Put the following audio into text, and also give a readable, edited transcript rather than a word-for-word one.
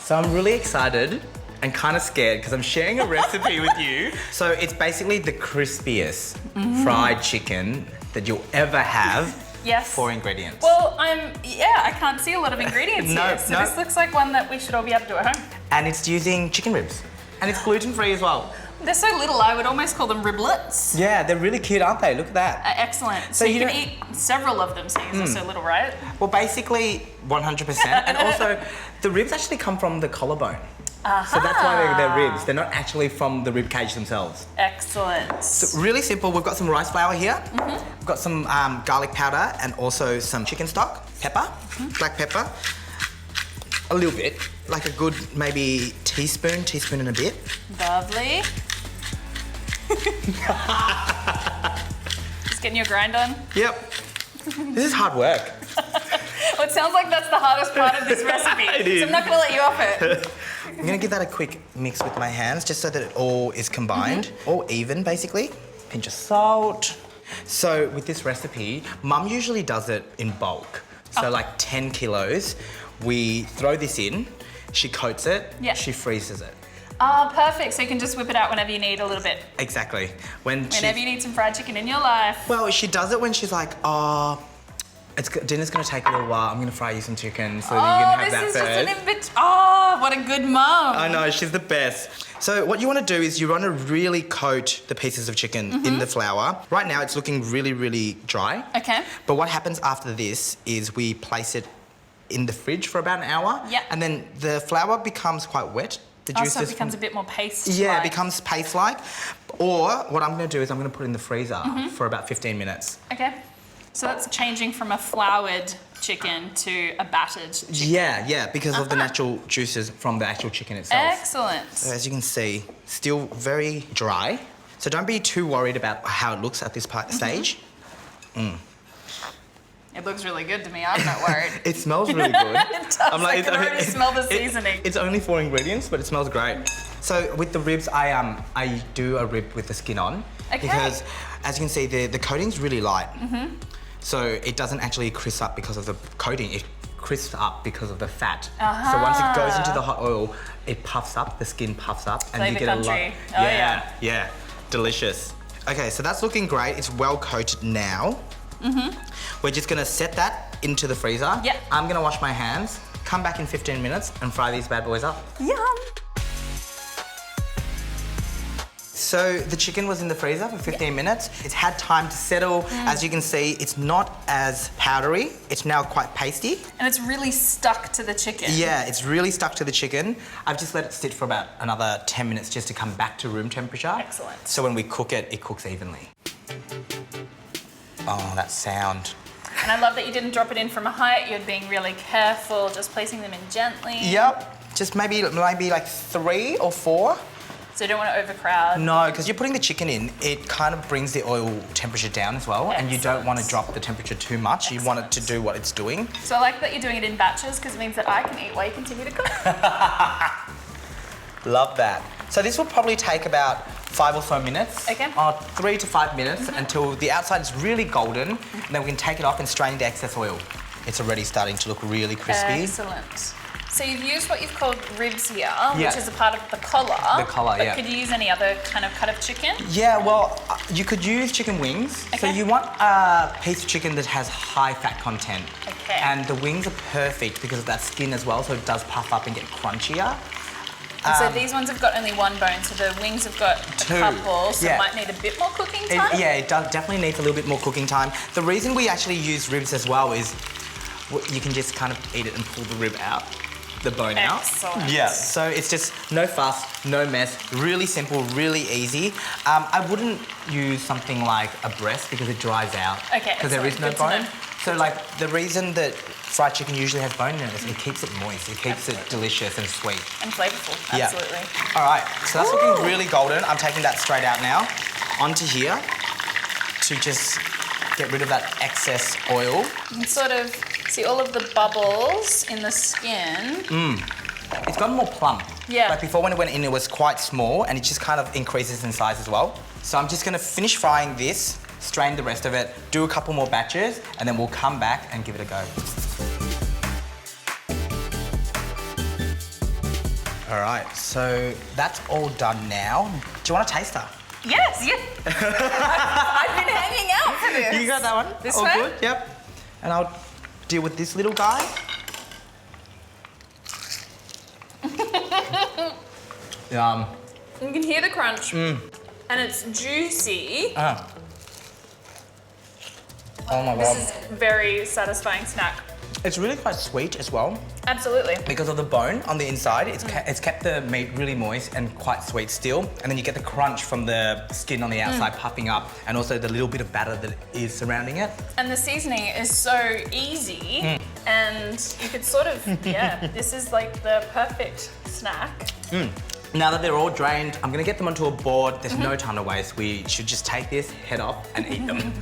So I'm really excited and kind of scared because I'm sharing a recipe with you. So it's basically the crispiest fried chicken that you'll ever have. Yes. 4 ingredients. Well, I can't see a lot of ingredients here. So this looks like one that we should all be able to do at home. And it's using chicken ribs. And it's gluten-free as well. They're so little, I would almost call them riblets. Yeah, they're really cute, aren't they? Look at that. Excellent. So you can eat several of them seeing as they're so little, right? Well, basically 100%. And also, the ribs actually come from the collarbone. So that's why they're ribs. They're not actually from the rib cage themselves. Excellent. So really simple. We've got some rice flour here. We've got some garlic powder and also some chicken stock, pepper, black pepper. A little bit, like a good maybe teaspoon and a bit. Lovely. Just getting your grind on? Yep. This is hard work. Well, it sounds like that's the hardest part of this recipe. It is. So I'm not going to let you off it. I'm gonna give that a quick mix with my hands just so that it all is combined, all even basically. Pinch of salt. So with this recipe, Mum usually does it in bulk. So like 10 kilos. We throw this in, she coats it, she freezes it. Oh, perfect. So you can just whip it out whenever you need a little bit. Exactly. Whenever you need some fried chicken in your life. Well, she does it when she's like, oh, dinner's gonna take a little while. I'm gonna fry you some chicken so that you can have that first. This is just an invitation. Oh, what a good mum. I know, she's the best. So what you want to do is you want to really coat the pieces of chicken in the flour. Right now it's looking really, really dry. Okay. But what happens after this is we place it in the fridge for about an hour. Yep. And then the flour becomes quite wet. The juices so it becomes a bit more paste. Yeah, it becomes paste-like. Or what I'm going to do is I'm going to put it in the freezer for about 15 minutes. Okay. So that's changing from a floured chicken to a battered chicken. Yeah, because of the natural juices from the actual chicken itself. Excellent. So as you can see, still very dry. So don't be too worried about how it looks at this stage. It looks really good to me. I'm not worried. It smells really good. It does. I can already smell the seasoning. It's only 4 ingredients, but it smells great. So with the ribs, I do a rib with the skin on. Okay. Because as you can see, the coating's really light. So it doesn't actually crisp up because of the coating. It crisps up because of the fat. So once it goes into the hot oil, it puffs up, the skin puffs up, and you get a lot. Yeah, delicious. Okay, so that's looking great. It's well coated now. We're just gonna set that into the freezer. Yep. I'm gonna wash my hands, come back in 15 minutes and fry these bad boys up. Yum. So the chicken was in the freezer for 15 minutes. It's had time to settle. As you can see, it's not as powdery. It's now quite pasty. And it's really stuck to the chicken. Yeah, it's really stuck to the chicken. I've just let it sit for about another 10 minutes just to come back to room temperature. Excellent. So when we cook it, it cooks evenly. Oh, that sound. And I love that you didn't drop it in from a height. You're being really careful, just placing them in gently. Yep, just maybe like 3 or 4. So you don't want to overcrowd. No, because you're putting the chicken in, it kind of brings the oil temperature down as well. And you don't want to drop the temperature too much. You want it to do what it's doing. So I like that you're doing it in batches because it means that I can eat while you continue to cook. Love that. So this will probably take about 5 or so minutes. Okay. 3 to 5 minutes until the outside is really golden. And then we can take it off and strain the excess oil. It's already starting to look really crispy. Excellent. So you've used what you've called ribs here, which is a part of the collar. The collar, but could you use any other kind of cut of chicken? Yeah, well, you could use chicken wings. Okay. So you want a piece of chicken that has high fat content. Okay. And the wings are perfect because of that skin as well, so it does puff up and get crunchier. And so these ones have got only 1 bone, so the wings have got a 2. couple, so it might need a bit more cooking time? It definitely needs a little bit more cooking time. The reason we actually use ribs as well is you can just kind of eat it and pull the rib out. The bone out. Excellent. Yeah, so it's just no fuss, no mess, really simple, really easy. I wouldn't use something like a breast because it dries out. Okay. Because there is no bone. So like the reason that fried chicken usually has bone in it is it keeps it moist, it keeps it delicious and sweet. And flavourful, absolutely. Yeah. All right, so that's looking really golden. I'm taking that straight out now. Onto here to just get rid of that excess oil. You can sort of see all of the bubbles in the skin. It's gotten more plump. Yeah. Like before when it went in, it was quite small and it just kind of increases in size as well. So I'm just gonna finish frying this, strain the rest of it, do a couple more batches, and then we'll come back and give it a go. All right, so that's all done now. Do you want a taster? Yes, yeah. I've been hanging out for this. You got that one? This all one? Good, yep. And I'll deal with this little guy. Yum. You can hear the crunch. And it's juicy. Oh my This God. is a very satisfying snack. It's really quite sweet as well. Absolutely. Because of the bone on the inside, it's kept the meat really moist and quite sweet still. And then you get the crunch from the skin on the outside puffing up, and also the little bit of batter that is surrounding it. And the seasoning is so easy, and you could sort of, yeah, this is like the perfect snack. Now that they're all drained, I'm gonna get them onto a board. There's no time to waste. We should just take this, head off, and eat them.